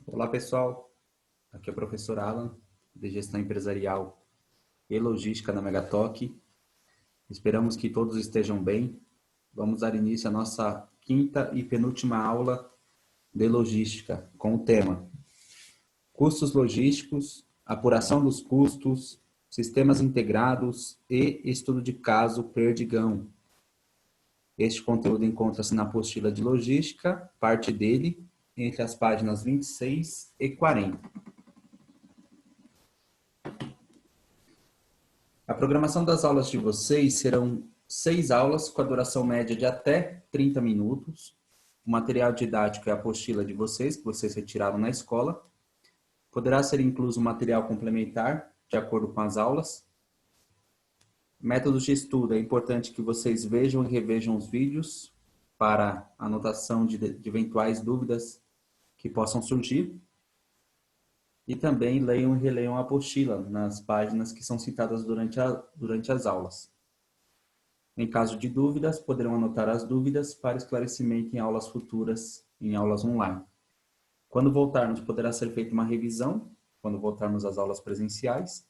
Olá, pessoal. Aqui é o professor Alan, de Gestão Empresarial e Logística na Megatoc. Esperamos que todos estejam bem. Vamos dar início à nossa quinta e penúltima aula de Logística, com o tema Custos Logísticos, Apuração dos Custos, Sistemas Integrados e Estudo de Caso Perdigão. Este conteúdo encontra-se na apostila de Logística, parte dele, entre as páginas 26 e 40. A programação das aulas de vocês serão 6 aulas com a duração média de até 30 minutos. O material didático é a apostila de vocês, que vocês retiraram na escola. Poderá ser incluso material complementar, de acordo com as aulas. Métodos de estudo, é importante que vocês vejam e revejam os vídeos para anotação de eventuais dúvidas que possam surgir. E também leiam e releiam a apostila nas páginas que são citadas durante as aulas. Em caso de dúvidas, poderão anotar as dúvidas para esclarecimento em aulas futuras, em aulas online. Quando voltarmos, poderá ser feita uma revisão, quando voltarmos às aulas presenciais.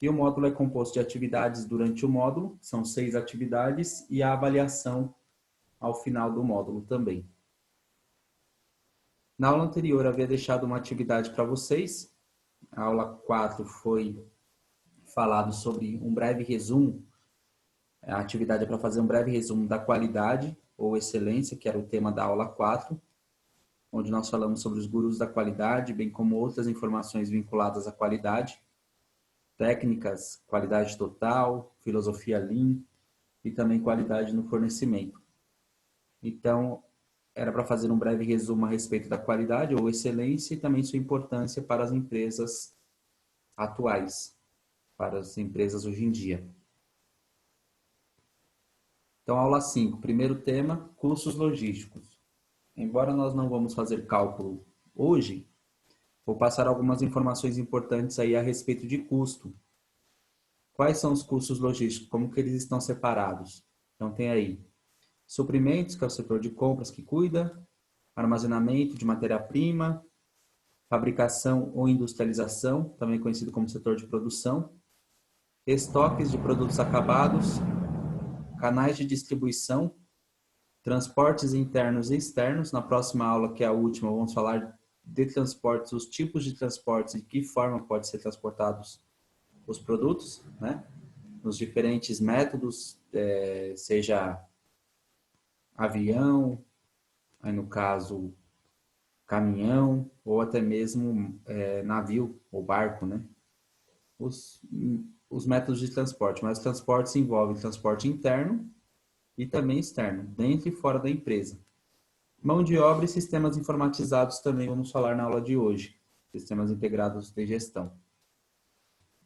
E o módulo é composto de atividades durante o módulo, são 6 atividades, e a avaliação ao final do módulo também. Na aula anterior, havia deixado uma atividade para vocês. A aula 4 foi falado sobre um breve resumo. A atividade é para fazer um breve resumo da qualidade ou excelência, que era o tema da aula 4, onde nós falamos sobre os gurus da qualidade, bem como outras informações vinculadas à qualidade, técnicas, qualidade total, filosofia Lean e também qualidade no fornecimento. Então, era para fazer um breve resumo a respeito da qualidade ou excelência e também sua importância para as empresas atuais, para as empresas hoje em dia. Então, aula 5, primeiro tema, custos logísticos. Embora nós não vamos fazer cálculo hoje, vou passar algumas informações importantes aí a respeito de custo. Quais são os custos logísticos? Como que eles estão separados? Então, tem aí suprimentos, que é o setor de compras que cuida, armazenamento de matéria-prima, fabricação ou industrialização, também conhecido como setor de produção, estoques de produtos acabados, canais de distribuição, transportes internos e externos. Na próxima aula, que é a última, vamos falar de transportes, os tipos de transportes e de que forma pode ser transportados os produtos, né? Nos diferentes métodos, seja avião, aí no caso caminhão, ou até mesmo navio ou barco, né? Os métodos de transporte, mas os transportes envolvem transporte interno e também externo, dentro e fora da empresa. Mão de obra e sistemas informatizados também vamos falar na aula de hoje, sistemas integrados de gestão.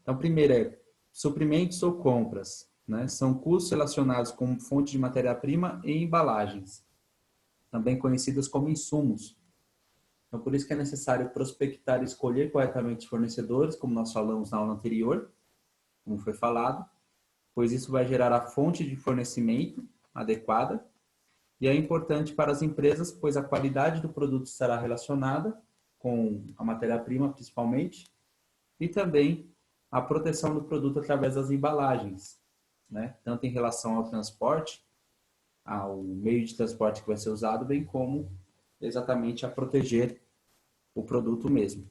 Então, primeiro é suprimentos ou compras, né? São custos relacionados com fonte de matéria-prima e embalagens, também conhecidas como insumos. Então, por isso que é necessário prospectar e escolher corretamente os fornecedores, como nós falamos na aula anterior, como foi falado, pois isso vai gerar a fonte de fornecimento adequada e é importante para as empresas, pois a qualidade do produto estará relacionada com a matéria-prima, principalmente, e também a proteção do produto através das embalagens, né? Tanto em relação ao transporte, ao meio de transporte que vai ser usado, bem como exatamente a proteger o produto mesmo.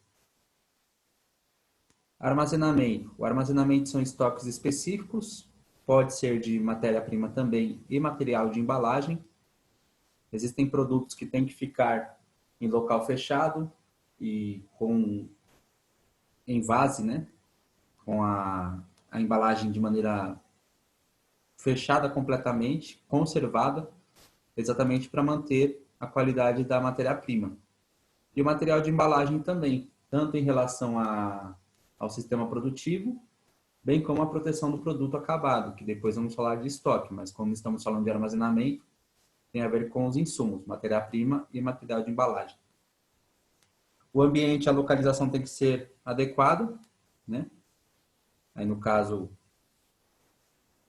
Armazenamento. O armazenamento são estoques específicos, pode ser de matéria-prima também e material de embalagem. Existem produtos que têm que ficar em local fechado e em vase, né? Com a embalagem de maneira fechada completamente, conservada, exatamente para manter a qualidade da matéria-prima. E o material de embalagem também, tanto em relação ao sistema produtivo, bem como a proteção do produto acabado, que depois vamos falar de estoque, mas como estamos falando de armazenamento, tem a ver com os insumos, matéria-prima e material de embalagem. O ambiente, a localização tem que ser adequada, né? Aí no caso,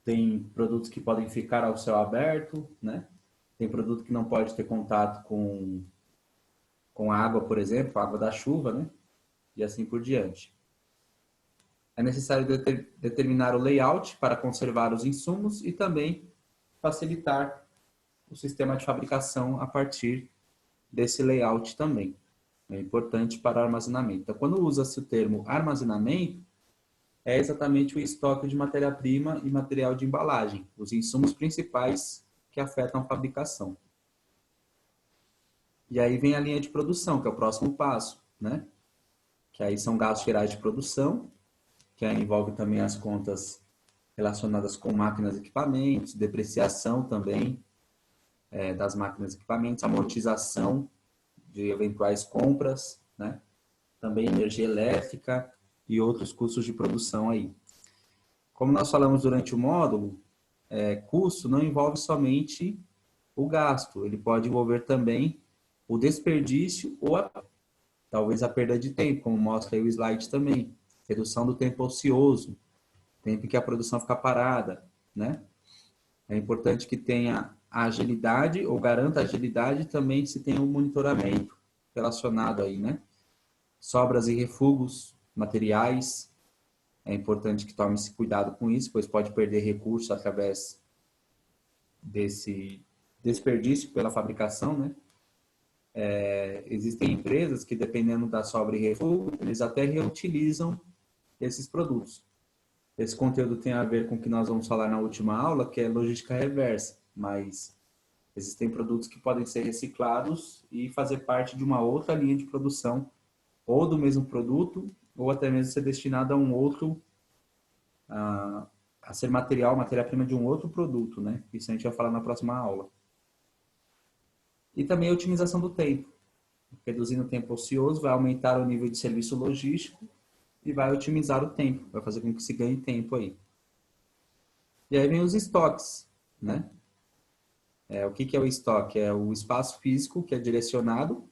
tem produtos que podem ficar ao céu aberto, né? Tem produto que não pode ter contato com com a água, por exemplo, a água da chuva, né? E assim por diante. É necessário determinar o layout para conservar os insumos e também facilitar o sistema de fabricação a partir desse layout também. É importante para o armazenamento. Então, quando usa-se o termo armazenamento, é exatamente o estoque de matéria-prima e material de embalagem, os insumos principais que afetam a fabricação. E aí vem a linha de produção, que é o próximo passo, né? Que aí são gastos gerais de produção, que aí envolve também as contas relacionadas com máquinas e equipamentos, depreciação também das máquinas e equipamentos, amortização de eventuais compras, né? Também energia elétrica e outros custos de produção aí. Como nós falamos durante o módulo, custo não envolve somente o gasto, ele pode envolver também o desperdício ou talvez a perda de tempo, como mostra aí o slide também. Redução do tempo ocioso, tempo em que a produção fica parada, né? É importante que tenha agilidade ou garanta agilidade também se tem um monitoramento relacionado aí, né? Sobras e refugos, materiais, é importante que tome-se cuidado com isso, pois pode perder recursos através desse desperdício pela fabricação, né? Existem empresas que, dependendo da sobra e refúgio, eles até reutilizam esses produtos. Esse conteúdo tem a ver com o que nós vamos falar na última aula, que é logística reversa, mas existem produtos que podem ser reciclados e fazer parte de uma outra linha de produção, ou do mesmo produto, ou até mesmo ser destinado a um outro, a ser matéria-prima de um outro produto, né? Isso a gente vai falar na próxima aula. E também a otimização do tempo. Reduzindo o tempo ocioso, vai aumentar o nível de serviço logístico e vai otimizar o tempo, vai fazer com que se ganhe tempo aí. E aí vem os estoques, né? O que é o estoque? É o espaço físico que é direcionado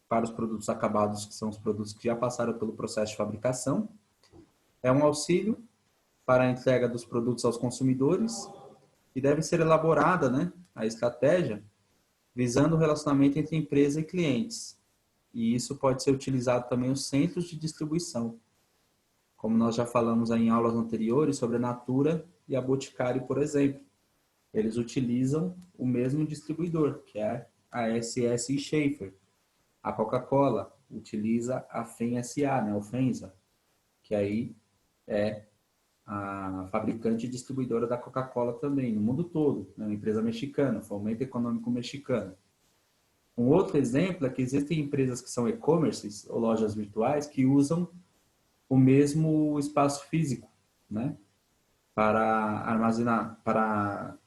para os produtos acabados, que são os produtos que já passaram pelo processo de fabricação. É um auxílio para a entrega dos produtos aos consumidores e deve ser elaborada, né, a estratégia visando o relacionamento entre empresa e clientes. E isso pode ser utilizado também os centros de distribuição. Como nós já falamos em aulas anteriores sobre a Natura e a Boticário, por exemplo. Eles utilizam o mesmo distribuidor, que é a SS Schaefer. A Coca-Cola utiliza a FEM-SA, né, o FENSA, que aí é a fabricante e distribuidora da Coca-Cola também, no mundo todo, né, uma empresa mexicana, Fomento Econômico Mexicano. Um outro exemplo é que existem empresas que são e-commerces, ou lojas virtuais, que usam o mesmo espaço físico, né, para armazenar, para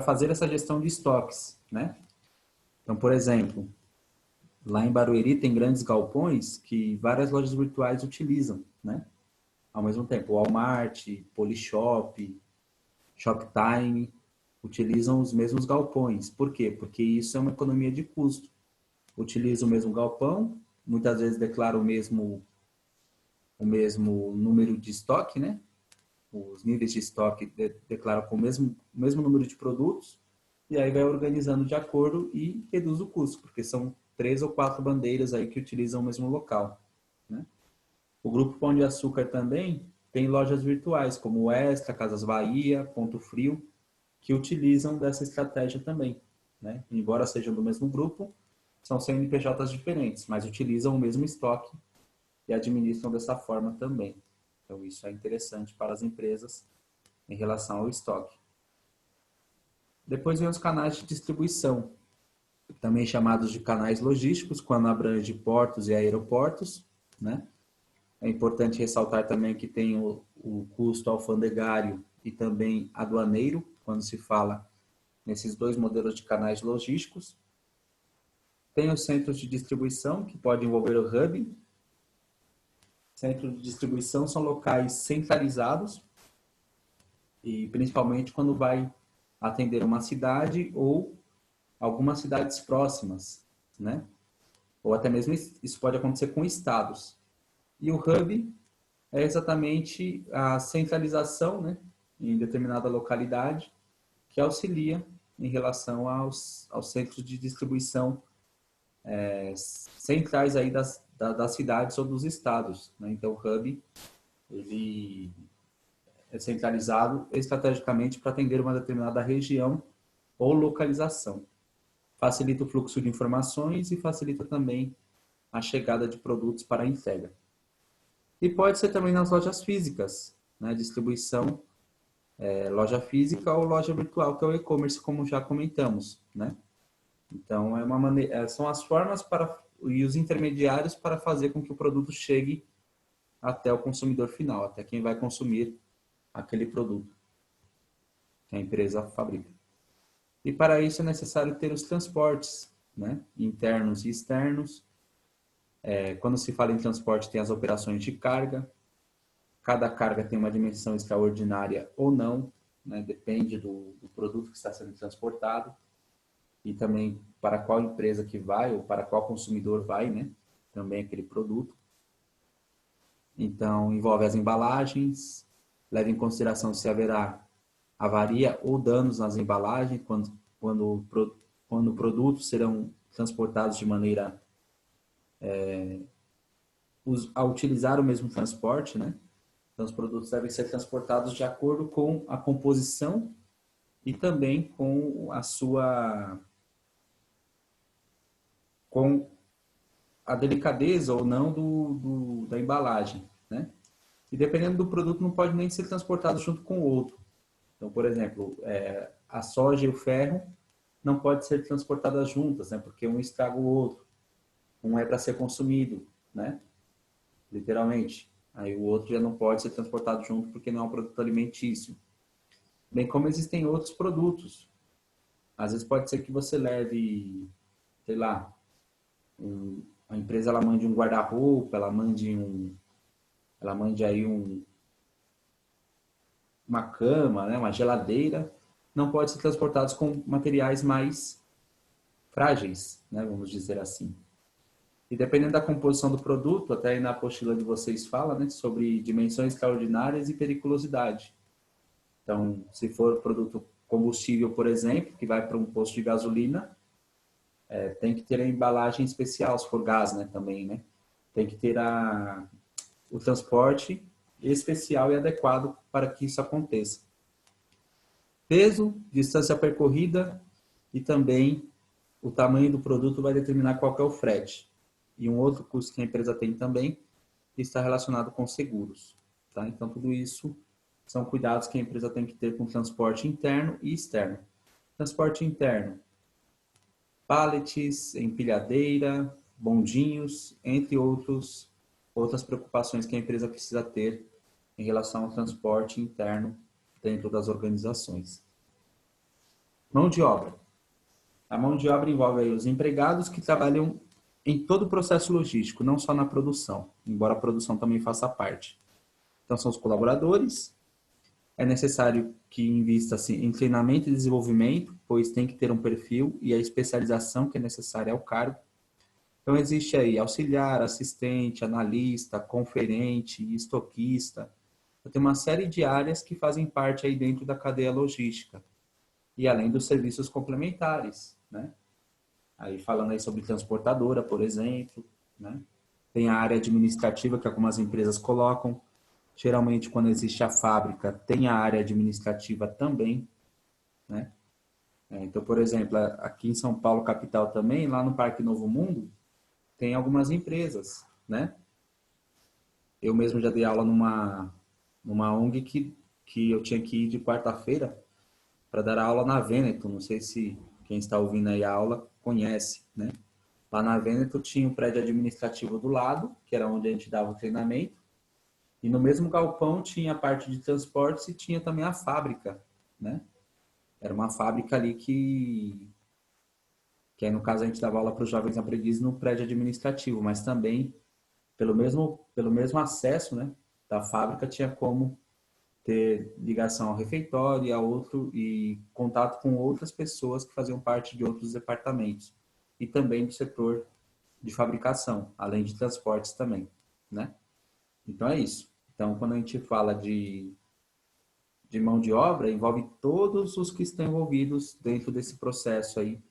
fazer essa gestão de estoques, né? Então, por exemplo, lá em Barueri tem grandes galpões que várias lojas virtuais utilizam, né? Ao mesmo tempo, Walmart, Polishop, Shoptime utilizam os mesmos galpões. Por quê? Porque isso é uma economia de custo. Utiliza o mesmo galpão, muitas vezes declara o mesmo número de estoque, né? Os níveis de estoque declaram com o mesmo número de produtos, e aí vai organizando de acordo e reduz o custo, porque são 3 ou 4 bandeiras aí que utilizam o mesmo local, né? O Grupo Pão de Açúcar também tem lojas virtuais, como o Extra, Casas Bahia, Ponto Frio, que utilizam dessa estratégia também, né? Embora sejam do mesmo grupo, são CNPJs diferentes, mas utilizam o mesmo estoque e administram dessa forma também. Então, isso é interessante para as empresas em relação ao estoque. Depois vem os canais de distribuição, também chamados de canais logísticos, quando abrange portos e aeroportos, né? É importante ressaltar também que tem o custo alfandegário e também aduaneiro, quando se fala nesses dois modelos de canais logísticos. Tem os centros de distribuição, que pode envolver o hub. Centros de distribuição são locais centralizados, e principalmente quando vai atender uma cidade ou algumas cidades próximas, né? Ou até mesmo isso pode acontecer com estados. E o hub é exatamente a centralização, né, em determinada localidade, que auxilia em relação aos centros de distribuição centrais aí das cidades ou dos estados, né? Então, o hub, ele é centralizado estrategicamente para atender uma determinada região ou localização. Facilita o fluxo de informações e facilita também a chegada de produtos para a entrega. E pode ser também nas lojas físicas, né? Distribuição, loja física ou loja virtual, que é o e-commerce, como já comentamos, né? Então, são as formas e os intermediários para fazer com que o produto chegue até o consumidor final, até quem vai consumir aquele produto que a empresa fabrica. E para isso é necessário ter os transportes, né? Internos e externos. Quando se fala em transporte, tem as operações de carga. Cada carga tem uma dimensão extraordinária ou não, né? Depende do produto que está sendo transportado e também para qual empresa que vai ou para qual consumidor vai, né? Também aquele produto. Então, envolve as embalagens, leva em consideração se haverá avaria ou danos nas embalagens quando produtos serão transportados de maneira a utilizar o mesmo transporte, né? Então, os produtos devem ser transportados de acordo com a composição e também com com a delicadeza ou não da embalagem, né? E dependendo do produto, não pode nem ser transportado junto com o outro. Então, por exemplo, a soja e o ferro não podem ser transportadas juntas, né? Porque um estraga o outro. Um é para ser consumido, né? Literalmente. Aí o outro já não pode ser transportado junto porque não é um produto alimentício. Bem como existem outros produtos. Às vezes pode ser que você leve, sei lá, a empresa ela mande um guarda-roupa, ela mande aí uma cama, né, uma geladeira, não pode ser transportados com materiais mais frágeis, né, vamos dizer assim. E dependendo da composição do produto, até aí na apostila de vocês fala, né, sobre dimensões extraordinárias e periculosidade. Então, se for produto combustível, por exemplo, que vai para um posto de gasolina, tem que ter a embalagem especial, se for gás, né, também, né? Tem que ter o transporte especial e adequado para que isso aconteça. Peso, distância percorrida e também o tamanho do produto vai determinar qual que é o frete. E um outro custo que a empresa tem também está relacionado com seguros. Tá? Então, tudo isso são cuidados que a empresa tem que ter com transporte interno e externo. Transporte interno, pallets, empilhadeira, bondinhos, entre outras preocupações que a empresa precisa ter em relação ao transporte interno dentro das organizações. Mão de obra. A mão de obra envolve aí os empregados que trabalham em todo o processo logístico, não só na produção, embora a produção também faça parte. Então, são os colaboradores. É necessário que invista-se em treinamento e desenvolvimento, pois tem que ter um perfil e a especialização que é necessária ao cargo. Então, existe aí auxiliar, assistente, analista, conferente, estoquista. Então, tem uma série de áreas que fazem parte aí dentro da cadeia logística. E além dos serviços complementares, né? Aí falando aí sobre transportadora, por exemplo, né? Tem a área administrativa que algumas empresas colocam. Geralmente, quando existe a fábrica, tem a área administrativa também, né? Então, por exemplo, aqui em São Paulo, capital também, lá no Parque Novo Mundo, tem algumas empresas, né? Eu mesmo já dei aula numa ONG que eu tinha que ir de quarta-feira para dar aula na Veneto. Não sei se quem está ouvindo aí a aula conhece, né? Lá na Veneto tinha um prédio administrativo do lado, que era onde a gente dava o treinamento, e no mesmo galpão tinha a parte de transportes e tinha também a fábrica, né? Era uma fábrica ali que aí no caso a gente dava aula para os jovens aprendizes no prédio administrativo, mas também pelo mesmo acesso, né, da fábrica tinha como ter ligação ao refeitório e contato com outras pessoas que faziam parte de outros departamentos e também do setor de fabricação, além de transportes também, né? Então é isso. Então quando a gente fala de de mão de obra envolve todos os que estão envolvidos dentro desse processo aí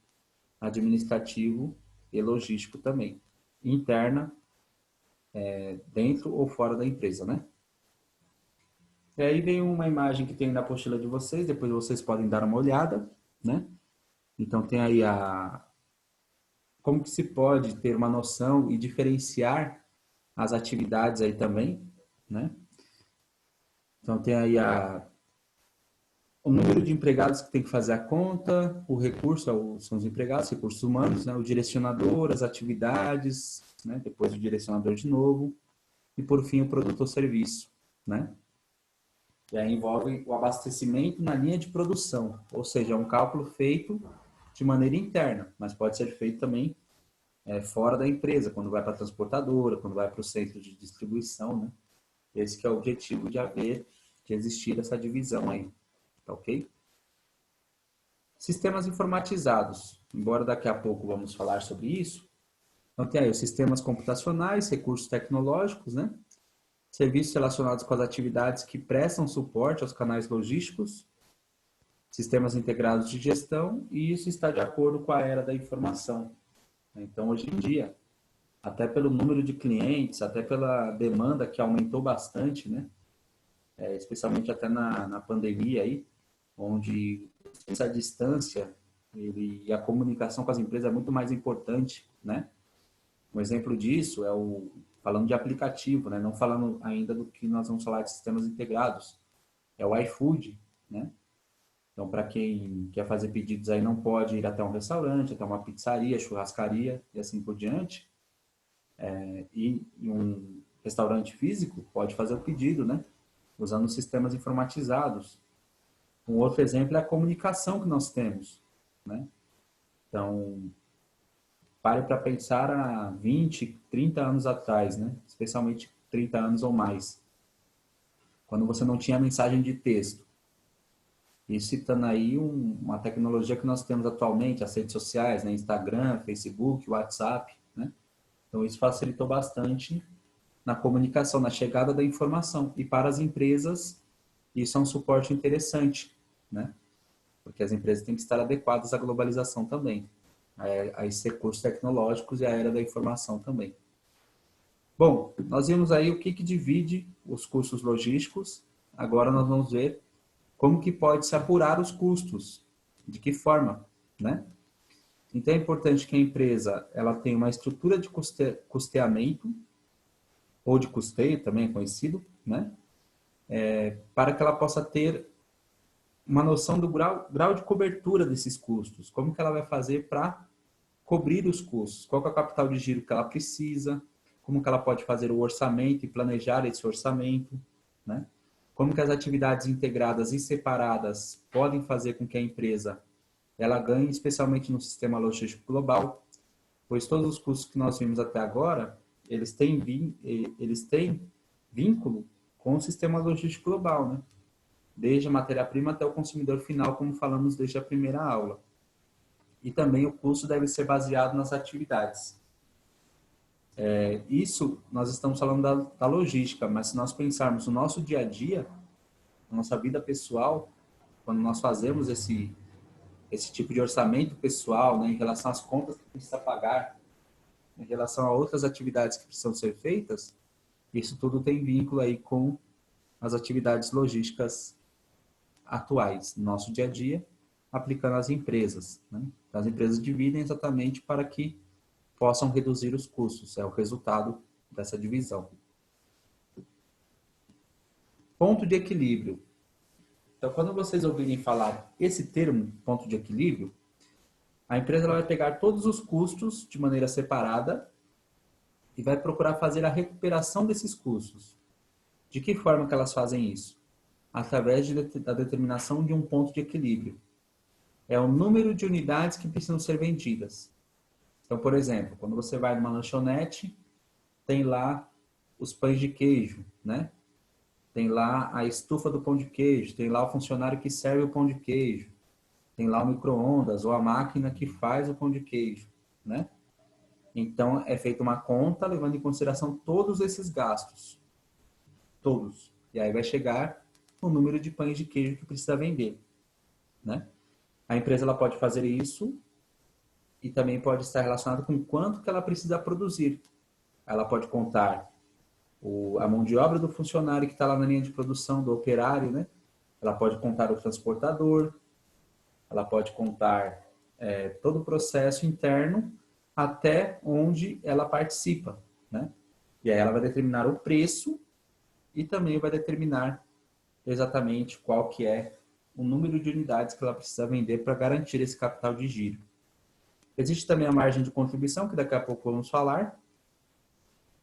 administrativo e logístico também, interna, dentro ou fora da empresa, né? E aí vem uma imagem que tem na apostila de vocês, depois vocês podem dar uma olhada, né? Então tem aí como que se pode ter uma noção e diferenciar as atividades aí também, né? Então tem aí o número de empregados que tem que fazer a conta, o recurso são os empregados, recursos humanos, né? O direcionador, as atividades, né? Depois o direcionador de novo, e por fim o produto ou serviço, né? E aí envolve o abastecimento na linha de produção, ou seja, é um cálculo feito de maneira interna, mas pode ser feito também fora da empresa, quando vai para a transportadora, quando vai para o centro de distribuição, né? Esse que é o objetivo de existir essa divisão aí, tá ok? Sistemas informatizados, embora daqui a pouco vamos falar sobre isso. Então tem aí os sistemas computacionais, recursos tecnológicos, né? Serviços relacionados com as atividades que prestam suporte aos canais logísticos, sistemas integrados de gestão, e isso está de acordo com a era da informação. Então, hoje em dia, até pelo número de clientes, até pela demanda que aumentou bastante, né? Especialmente até na pandemia aí, onde essa distância e a comunicação com as empresas é muito mais importante, né? Um exemplo disso falando de aplicativo, né? Não falando ainda do que nós vamos falar de sistemas integrados, é o iFood, né? Então, para quem quer fazer pedidos aí, não pode ir até um restaurante, até uma pizzaria, churrascaria e assim por diante. E em um restaurante físico, pode fazer o pedido, né? Usando sistemas informatizados. Um outro exemplo é a comunicação que nós temos, né? Então, pare para pensar há 20, 30 anos atrás, né? Especialmente 30 anos ou mais. Quando você não tinha mensagem de texto. E citando aí uma tecnologia que nós temos atualmente, as redes sociais, né? Instagram, Facebook, WhatsApp, né? Então, isso facilitou bastante na comunicação, na chegada da informação. E para as empresas, isso é um suporte interessante, né? Porque as empresas têm que estar adequadas à globalização também, a esses recursos tecnológicos e à era da informação também. Bom, nós vimos aí o que divide os custos logísticos. Agora nós vamos ver como que pode se apurar os custos, de que forma, né? Então é importante que a empresa ela tenha uma estrutura de custeamento, ou de custeio, também é conhecido, né? Para que ela possa ter uma noção do grau de cobertura desses custos. Como que ela vai fazer para cobrir os custos? Qual é o capital de giro que ela precisa? Como que ela pode fazer o orçamento e planejar esse orçamento, né? Como que as atividades integradas e separadas podem fazer com que a empresa ela ganhe, especialmente no sistema logístico global, pois todos os custos que nós vimos até agora, eles têm vínculo com o sistema logístico global, né? Desde a matéria-prima até o consumidor final, como falamos desde a primeira aula. E também o custo deve ser baseado nas atividades. Isso nós estamos falando da logística, mas se nós pensarmos no nosso dia a dia, na nossa vida pessoal, quando nós fazemos esse tipo de orçamento pessoal, né, em relação às contas que precisa pagar, em relação a outras atividades que precisam ser feitas, isso tudo tem vínculo aí com as atividades logísticas atuais, no nosso dia a dia, aplicando às empresas, né? Então, as empresas dividem exatamente para que possam reduzir os custos, é o resultado dessa divisão. Ponto de equilíbrio. Então, quando vocês ouvirem falar esse termo, ponto de equilíbrio, a empresa ela vai pegar todos os custos de maneira separada e vai procurar fazer a recuperação desses custos. De que forma que elas fazem isso? Através da determinação de um ponto de equilíbrio. É o número de unidades que precisam ser vendidas. Então, por exemplo, quando você vai numa lanchonete, tem lá os pães de queijo, né? Tem lá a estufa do pão de queijo, tem lá o funcionário que serve o pão de queijo, tem lá o micro-ondas ou a máquina que faz o pão de queijo, né? Então, é feita uma conta levando em consideração todos esses gastos. Todos. E aí vai chegar o número de pães de queijo que precisa vender, né? A empresa ela pode fazer isso e também pode estar relacionado com quanto que ela precisa produzir. Ela pode contar a mão de obra do funcionário que está lá na linha de produção, do operário, né? Ela pode contar o transportador, ela pode contar todo o processo interno até onde ela participa, né? E aí ela vai determinar o preço e também vai determinar exatamente qual que é o número de unidades que ela precisa vender para garantir esse capital de giro. Existe também a margem de contribuição, que daqui a pouco vamos falar.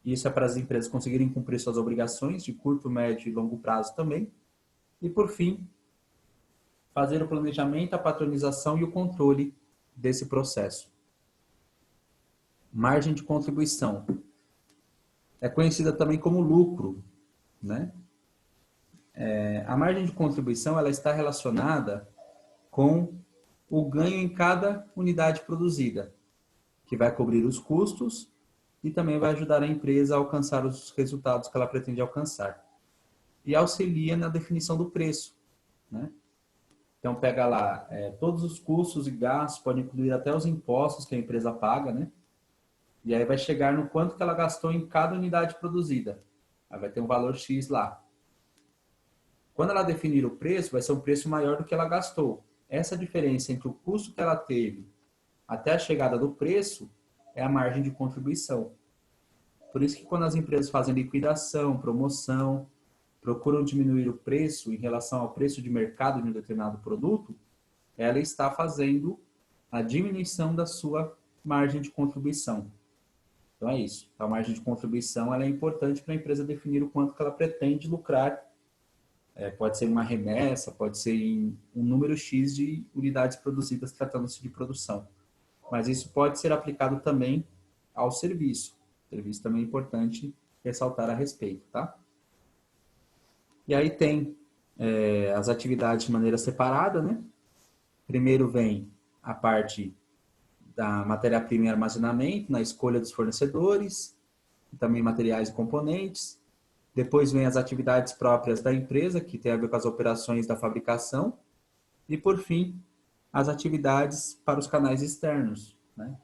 Isso é para as empresas conseguirem cumprir suas obrigações de curto, médio e longo prazo também. E, por fim, fazer o planejamento, a patronização e o controle desse processo. Margem de contribuição. É conhecida também como lucro, né? A margem de contribuição ela está relacionada com o ganho em cada unidade produzida, que vai cobrir os custos e também vai ajudar a empresa a alcançar os resultados que ela pretende alcançar. E auxilia na definição do preço, né? Então, pega lá, todos os custos e gastos, pode incluir até os impostos que a empresa paga, né? E aí vai chegar no quanto que ela gastou em cada unidade produzida. Aí vai ter um valor X lá. Quando ela definir o preço, vai ser um preço maior do que ela gastou. Essa diferença entre o custo que ela teve até a chegada do preço é a margem de contribuição. Por isso que quando as empresas fazem liquidação, promoção, procuram diminuir o preço em relação ao preço de mercado de um determinado produto, ela está fazendo a diminuição da sua margem de contribuição. Então é isso. A margem de contribuição ela é importante para a empresa definir o quanto que ela pretende lucrar. Pode ser uma remessa, pode ser em um número X de unidades produzidas tratando-se de produção. Mas isso pode ser aplicado também ao serviço. O serviço também é importante ressaltar a respeito, tá? E aí tem as atividades de maneira separada, né? Primeiro vem a parte da matéria-prima e armazenamento, na escolha dos fornecedores, e também materiais e componentes. Depois vem as atividades próprias da empresa, que tem a ver com as operações da fabricação. E, por fim, as atividades para os canais externos, né?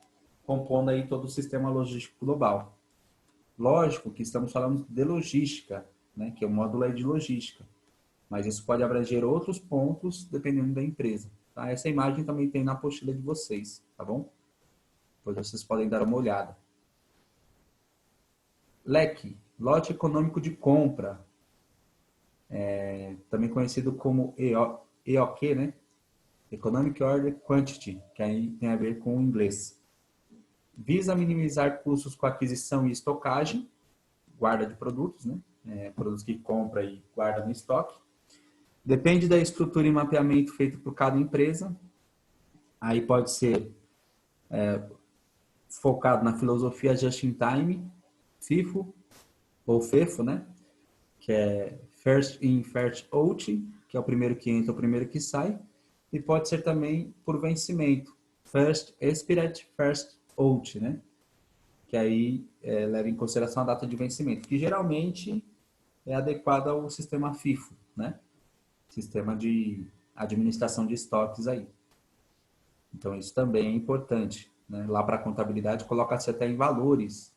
Compondo aí todo o sistema logístico global. Lógico que estamos falando de logística, né? Que é o módulo aí de logística. Mas isso pode abranger outros pontos, dependendo da empresa. Tá? Essa imagem também tem na apostila de vocês, tá bom? Depois vocês podem dar uma olhada. LEC, lote econômico de compra, também conhecido como EOQ, né? Economic Order Quantity, que aí tem a ver com o inglês. Visa minimizar custos com aquisição e estocagem, guarda de produtos, né? Produtos que compra e guarda no estoque. Depende da estrutura e mapeamento feito por cada empresa. Aí pode ser focado na filosofia Just in Time, FIFO, ou FEFO, né? Que é First In, First Out, que é o primeiro que entra, o primeiro que sai. E pode ser também por vencimento, First Expired, First Out, né? Que aí leva em consideração a data de vencimento, que geralmente é adequada ao sistema FIFO, né? Sistema de administração de estoques aí. Então, isso também é importante, né? Lá para a contabilidade, coloca-se até em valores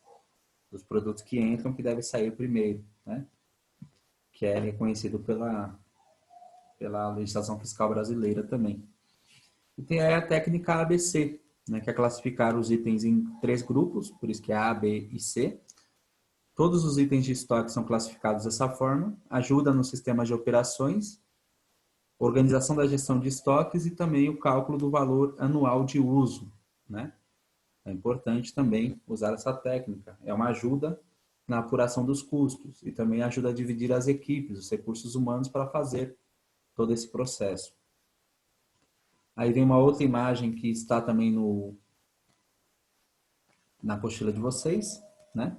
dos produtos que entram, que deve sair primeiro, né? Que é reconhecido pela legislação fiscal brasileira também. E tem aí a técnica ABC, né? Que é classificar os itens em 3 grupos, por isso que é A, B e C. Todos os itens de estoque são classificados dessa forma, ajuda no sistema de operações, organização da gestão de estoques e também o cálculo do valor anual de uso, né? É importante também usar essa técnica. É uma ajuda na apuração dos custos e também ajuda a dividir as equipes, os recursos humanos para fazer todo esse processo. Aí vem uma outra imagem que está também na apostila de vocês, né?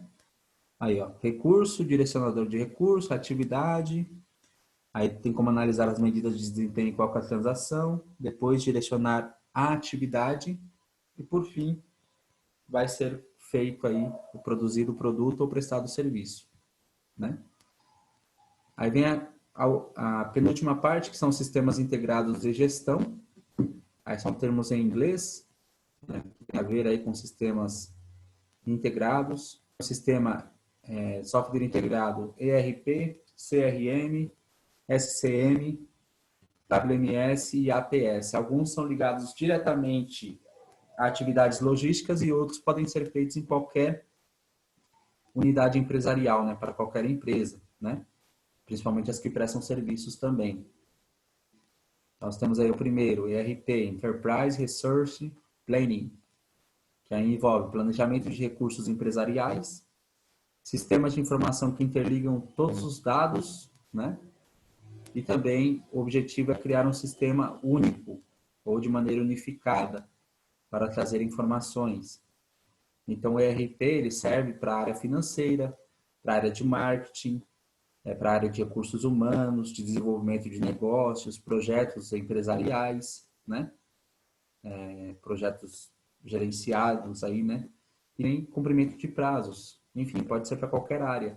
Aí, ó, recurso, direcionador de recurso, atividade. Aí tem como analisar as medidas de desempenho em qualquer transação, depois direcionar a atividade e, por fim, vai ser feito aí o produzido produto ou prestado serviço, né? Aí vem a penúltima parte, que são sistemas integrados de gestão. Aí são termos em inglês, né, que tem a ver aí com sistemas integrados. O sistema software integrado ERP, CRM, SCM, WMS e APS. Alguns são ligados diretamente a atividades logísticas e outros podem ser feitos em qualquer unidade empresarial, né, para qualquer empresa, né? Principalmente as que prestam serviços também. Nós temos aí o primeiro, ERP, Enterprise Resource Planning, que aí envolve planejamento de recursos empresariais, sistemas de informação que interligam todos os dados, né? E também o objetivo é criar um sistema único ou de maneira unificada para trazer informações. Então o ERP ele serve para a área financeira, para a área de marketing, para a área de recursos humanos, de desenvolvimento de negócios, projetos empresariais, né? Projetos gerenciados aí, né? E em cumprimento de prazos. Enfim, pode ser para qualquer área.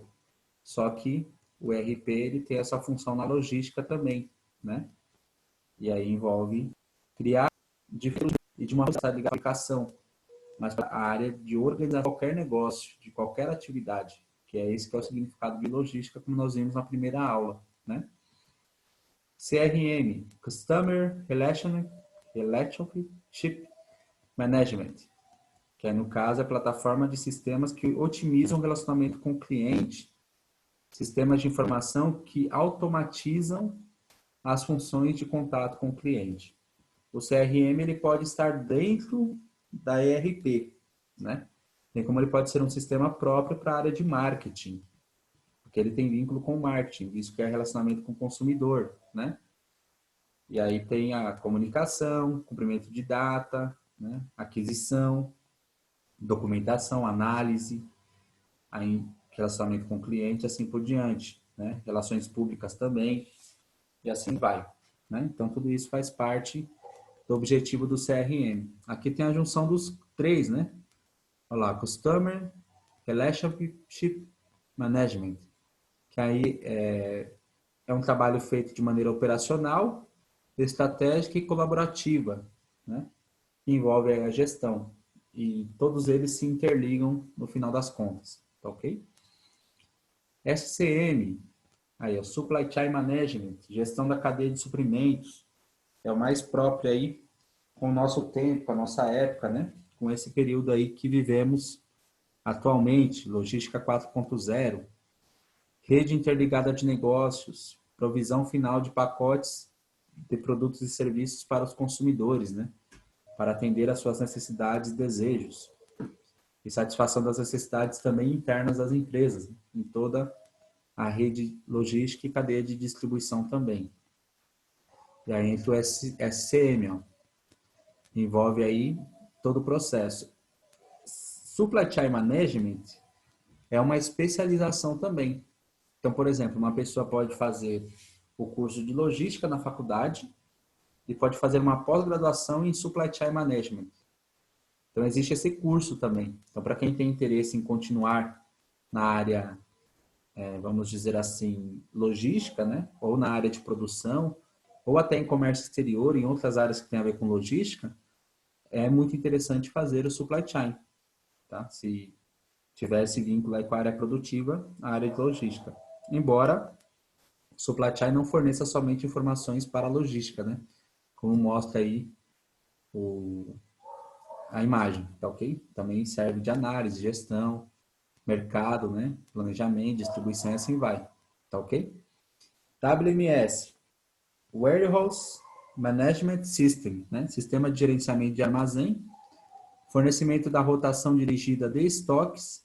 Só que o ERP ele tem essa função na logística também, né? E aí envolve criar e de uma velocidade de aplicação, mas para a área de organizar qualquer negócio, de qualquer atividade, que é esse que é o significado de logística, como nós vimos na primeira aula, né? CRM, Customer Relationship Management, que é, no caso, a plataforma de sistemas que otimizam o relacionamento com o cliente, sistemas de informação que automatizam as funções de contato com o cliente. O CRM ele pode estar dentro da ERP, né? Tem como ele pode ser um sistema próprio para a área de marketing, porque ele tem vínculo com o marketing, isso que é relacionamento com o consumidor, né? E aí tem a comunicação, cumprimento de data, né? Aquisição, documentação, análise, aí relacionamento com o cliente, assim por diante, né? Relações públicas também, e assim vai, né? Então tudo isso faz parte do objetivo do CRM. Aqui tem a junção dos três, né? Olha lá, Customer Relationship Management, que aí é um trabalho feito de maneira operacional, estratégica e colaborativa, né? Que envolve a gestão. E todos eles se interligam no final das contas, tá ok? SCM, aí, o Supply Chain Management, gestão da cadeia de suprimentos, é o mais próprio aí com o nosso tempo, com a nossa época, né? Com esse período aí que vivemos atualmente, logística 4.0, rede interligada de negócios, provisão final de pacotes de produtos e serviços para os consumidores, né? Para atender às suas necessidades e desejos. E satisfação das necessidades também internas das empresas, né? Em toda a rede logística e cadeia de distribuição também. E aí entra o SCM, ó, envolve aí todo o processo. Supply Chain Management é uma especialização também. Então, por exemplo, uma pessoa pode fazer o curso de logística na faculdade e pode fazer uma pós-graduação em Supply Chain Management. Então, existe esse curso também. Então, para quem tem interesse em continuar na área, vamos dizer assim, logística, né? Ou na área de produção, ou até em comércio exterior, em outras áreas que têm a ver com logística, é muito interessante fazer o Supply Chain, tá? Se tiver esse vínculo aí com a área produtiva, a área de logística. Embora o Supply Chain não forneça somente informações para a logística, né? Como mostra aí a imagem, tá ok? Também serve de análise, gestão, mercado, né? Planejamento, distribuição e assim vai, tá ok? WMS, Warehouse Management System, né? Sistema de gerenciamento de armazém, fornecimento da rotação dirigida de estoques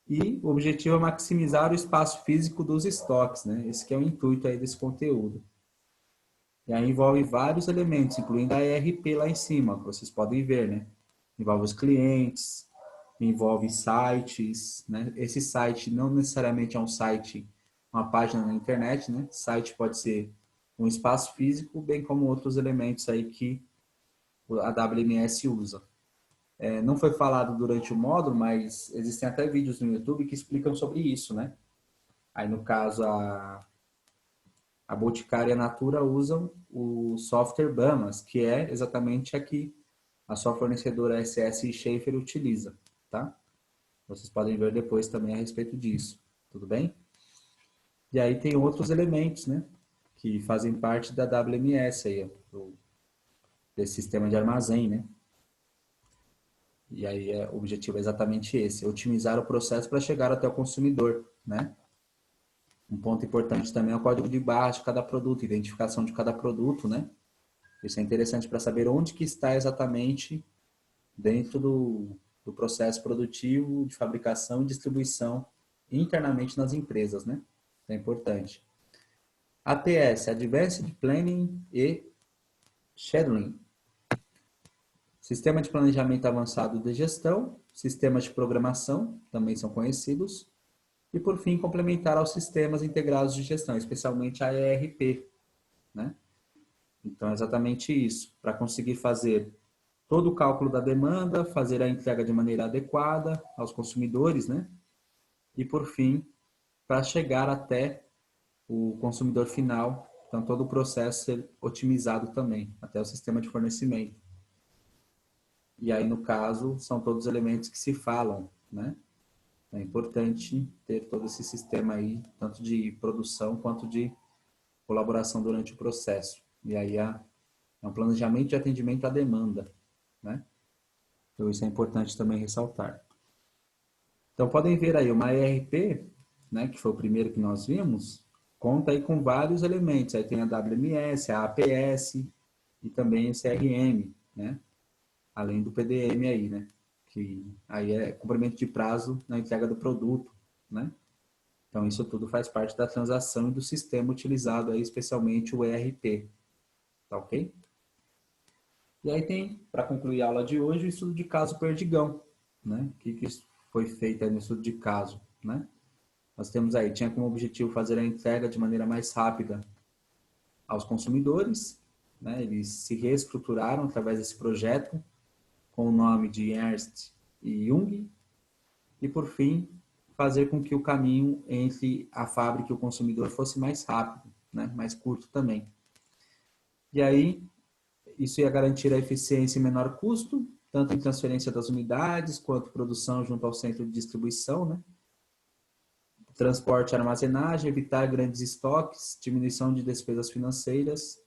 e o objetivo é maximizar o espaço físico dos estoques, né? Esse que é o intuito aí desse conteúdo. E aí envolve vários elementos, incluindo a ERP lá em cima, que vocês podem ver, né? Envolve os clientes, envolve sites, né? Esse site não necessariamente é um site, uma página na internet, né? Site pode ser um espaço físico, bem como outros elementos aí que a WMS usa. Não foi falado durante o módulo, mas existem até vídeos no YouTube que explicam sobre isso, né? Aí, no caso, A Boticária e a Natura usam o software Bamas, que é exatamente a que a sua fornecedora SS Schaefer utiliza, tá? Vocês podem ver depois também a respeito disso, tudo bem? E aí tem outros elementos, né? Que fazem parte da WMS aí, desse sistema de armazém, né? E aí o objetivo é exatamente esse, otimizar o processo para chegar até o consumidor, né? Um ponto importante também é o código de barras de cada produto, identificação de cada produto, né? Isso é interessante para saber onde que está exatamente dentro do processo produtivo, de fabricação e distribuição internamente nas empresas, né? Isso é importante. ATS, Advanced Planning e Scheduling. Sistema de planejamento avançado de gestão, sistemas de programação, também são conhecidos, e por fim, complementar aos sistemas integrados de gestão, especialmente a ERP, né? Então, é exatamente isso, para conseguir fazer todo o cálculo da demanda, fazer a entrega de maneira adequada aos consumidores, né? E por fim, para chegar até o consumidor final, então todo o processo ser otimizado também, até o sistema de fornecimento. E aí, no caso, são todos elementos que se falam, né? É importante ter todo esse sistema aí, tanto de produção quanto de colaboração durante o processo. E aí é um planejamento de atendimento à demanda, né? Então isso é importante também ressaltar. Então podem ver aí, uma ERP, né, que foi o primeiro que nós vimos, conta aí com vários elementos. Aí tem a WMS, a APS e também o CRM, né? Além do PDM aí, né? Que aí é cumprimento de prazo na entrega do produto, né? Então, isso tudo faz parte da transação e do sistema utilizado aí, especialmente o ERP, tá ok? E aí tem, para concluir a aula de hoje, o estudo de caso Perdigão, né? O que foi feito aí no estudo de caso, né? Nós temos aí, tinha como objetivo fazer a entrega de maneira mais rápida aos consumidores, né? Eles se reestruturaram através desse projeto, com o nome de Ernst e Jung, e por fim, fazer com que o caminho entre a fábrica e o consumidor fosse mais rápido, né? Mais curto também. E aí, isso ia garantir a eficiência e menor custo, tanto em transferência das unidades, quanto produção junto ao centro de distribuição, né? Transporte e armazenagem, evitar grandes estoques, diminuição de despesas financeiras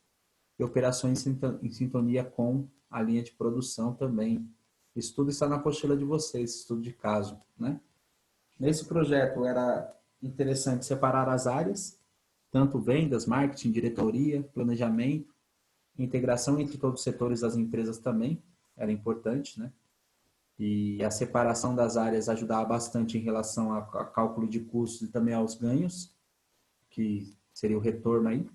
e operações em sintonia com a linha de produção também. Isso tudo está na apostila de vocês, estudo de caso, né? Nesse projeto era interessante separar as áreas, tanto vendas, marketing, diretoria, planejamento, integração entre todos os setores das empresas também, era importante, né? E a separação das áreas ajudava bastante em relação a cálculo de custos e também aos ganhos, que seria o retorno aí.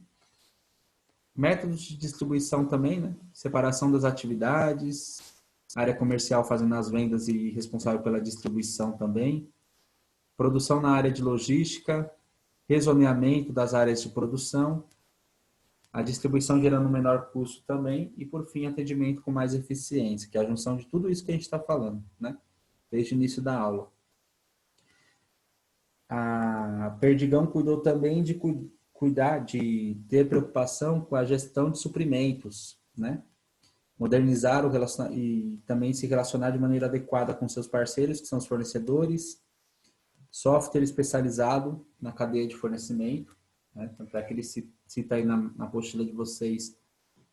Métodos de distribuição também, né? Separação das atividades, área comercial fazendo as vendas e responsável pela distribuição também. Produção na área de logística, rezoneamento das áreas de produção, a distribuição gerando menor custo também e, por fim, atendimento com mais eficiência, que é a junção de tudo isso que a gente está falando, né? Desde o início da aula. A Perdigão cuidou também de cuidar, de ter preocupação com a gestão de suprimentos, né? Modernizar o e também se relacionar de maneira adequada com seus parceiros, que são os fornecedores, software especializado na cadeia de fornecimento, né? Tanto é que ele cita aí na apostila de vocês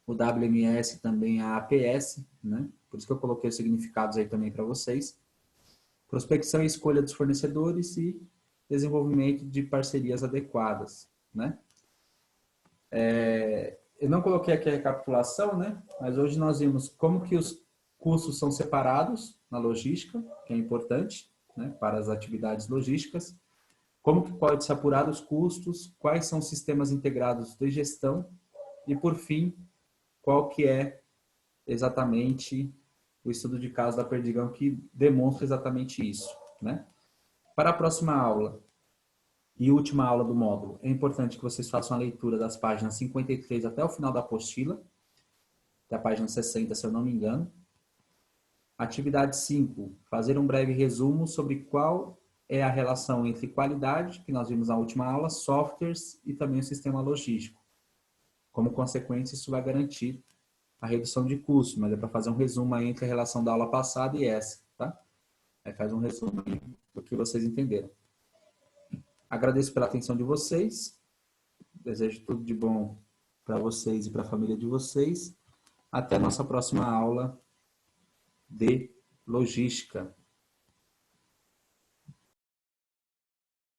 o WMS e também a APS, né? Por isso que eu coloquei os significados aí também para vocês. Prospecção e escolha dos fornecedores e desenvolvimento de parcerias adequadas, né? Eu não coloquei aqui a recapitulação, né? Mas hoje nós vimos como que os custos são separados na logística, que é importante, né, para as atividades logísticas. Como que pode se apurar os custos, quais são os sistemas integrados de gestão e, por fim, qual que é exatamente o estudo de caso da Perdigão que demonstra exatamente isso, né? Para a próxima aula e última aula do módulo, é importante que vocês façam a leitura das páginas 53 até o final da apostila, até a página 60, se eu não me engano. Atividade 5, fazer um breve resumo sobre qual é a relação entre qualidade, que nós vimos na última aula, softwares e também o sistema logístico. Como consequência, isso vai garantir a redução de custos, mas é para fazer um resumo aí entre a relação da aula passada e essa, tá? Aí faz um resumo aí do que vocês entenderam. Agradeço pela atenção de vocês, desejo tudo de bom para vocês e para a família de vocês. Até a nossa próxima aula de logística.